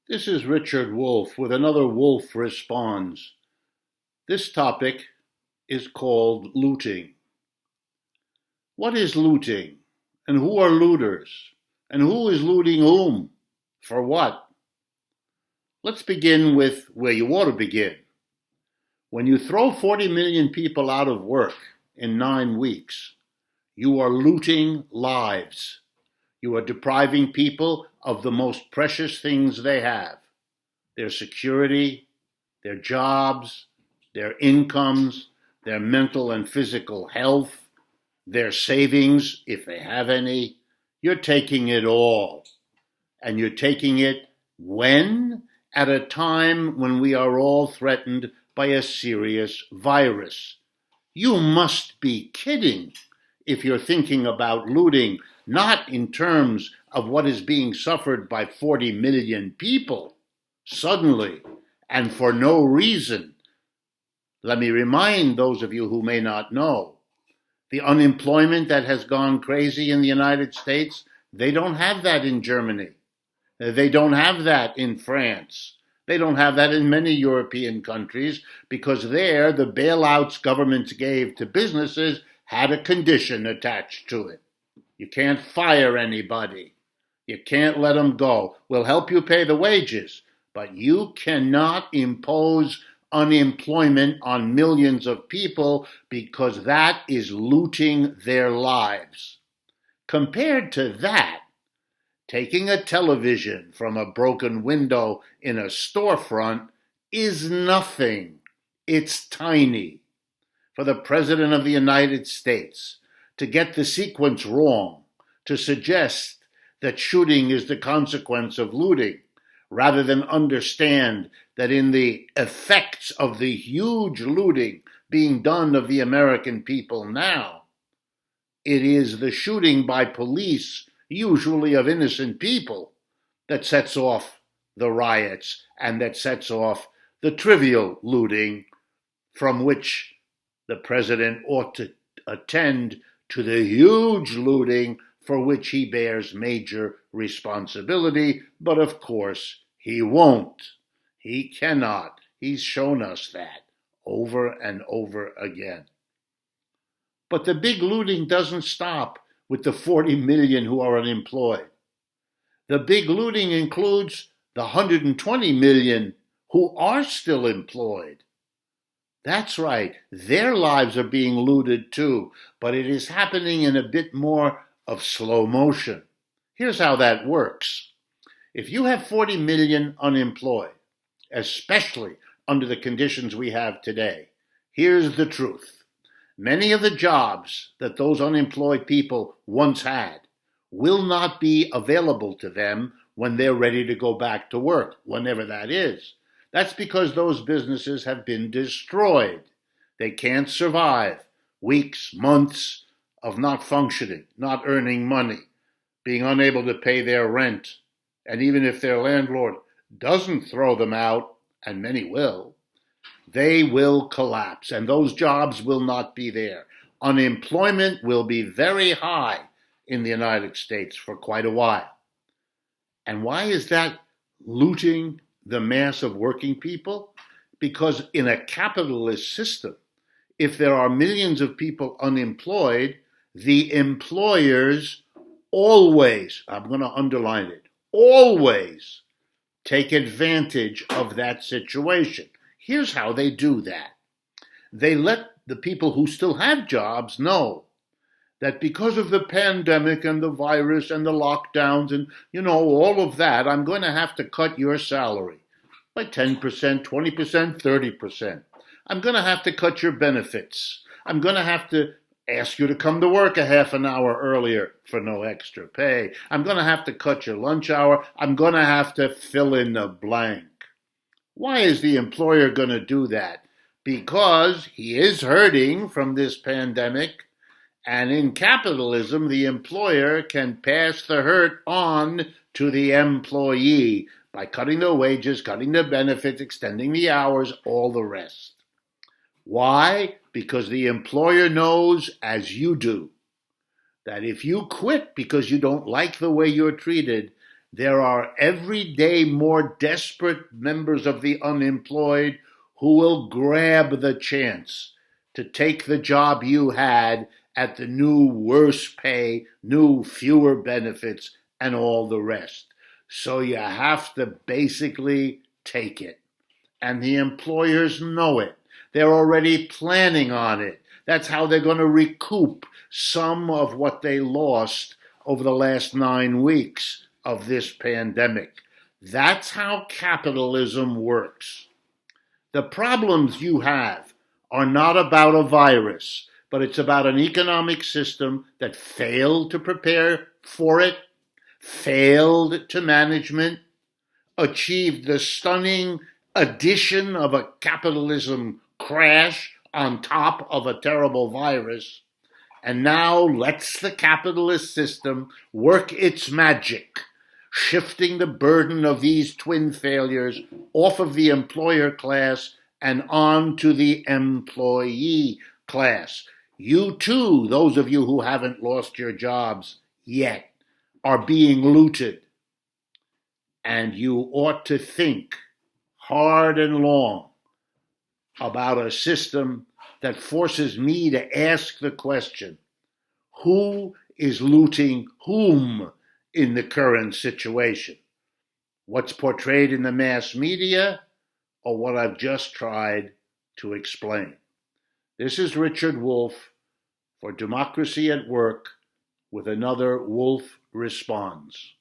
This is Richard Wolff with another Wolff Responds. This topic is called looting. What is looting? And who are looters? And who is looting whom? For what? Let's begin with where you ought to begin. When you throw 40 million people out of work in 9 weeks, you are looting lives. You are depriving people of the most precious things they have: their security, their jobs, their incomes, their mental and physical health, their savings, if they have any. You're taking it all. And you're taking it when? At a time when we are all threatened by a serious virus. You must be kidding if you're thinking about looting, not in terms of what is being suffered by 40 million people suddenly and for no reason. Let me remind those of you who may not know, the unemployment that has gone crazy in the United States, they don't have that in Germany. They don't have that in France. They don't have that in many European countries because there the bailouts governments gave to businesses had a condition attached to it. You can't fire anybody. You can't let them go. We'll help you pay the wages, but you cannot impose unemployment on millions of people because that is looting their lives. Compared to that, taking a television from a broken window in a storefront is nothing. It's tiny. For the President of the United States to get the sequence wrong, to suggest that shooting is the consequence of looting, rather than understand that in the effects of the huge looting being done of the American people now, it is the shooting by police, usually of innocent people, that sets off the riots and that sets off the trivial looting from which the president ought to attend to the huge looting for which he bears major responsibility, but of course he won't. He cannot. He's shown us that over and over again. But the big looting doesn't stop with the 40 million who are unemployed. The big looting includes the 120 million who are still employed. That's right, their lives are being looted too, but it is happening in a bit more of slow motion. Here's how that works. If you have 40 million unemployed, especially under the conditions we have today, here's the truth. Many of the jobs that those unemployed people once had will not be available to them when they're ready to go back to work, whenever that is. That's because those businesses have been destroyed. They can't survive weeks, months of not functioning, not earning money, being unable to pay their rent. And even if their landlord doesn't throw them out, and many will, they will collapse, and those jobs will not be there. Unemployment will be very high in the United States for quite a while. And why is that looting the mass of working people? Because in a capitalist system, if there are millions of people unemployed, the employers always, I'm going to underline it, always take advantage of that situation. Here's how they do that. They let the people who still have jobs know that because of the pandemic and the virus and the lockdowns and, all of that, I'm going to have to cut your salary by 10%, 20%, 30%. I'm going to have to cut your benefits. I'm going to have to ask you to come to work a half an hour earlier for no extra pay. I'm going to have to cut your lunch hour. I'm going to have to fill in the blank. Why is the employer going to do that? Because he is hurting from this pandemic. And in capitalism, the employer can pass the hurt on to the employee by cutting their wages, cutting their benefits, extending the hours, all the rest. Why? Because the employer knows, as you do, that if you quit because you don't like the way you're treated, There are every day more desperate members of the unemployed who will grab the chance to take the job you had at the new worse pay, new fewer benefits, and all the rest. So you have to basically take it. And the employers know it. They're already planning on it. That's how they're going to recoup some of what they lost over the last 9 weeks of this pandemic. That's how capitalism works. The problems you have are not about a virus, but it's about an economic system that failed to prepare for it, failed to management, achieved the stunning addition of a capitalism crash on top of a terrible virus, and now lets the capitalist system work its magic, shifting the burden of these twin failures off of the employer class and on to the employee class. You too, those of you who haven't lost your jobs yet, are being looted. And you ought to think hard and long about a system that forces me to ask the question, who is looting whom in the current situation? What's portrayed in the mass media or what I've just tried to explain? This is Richard Wolff for Democracy at Work with another Wolff Responds.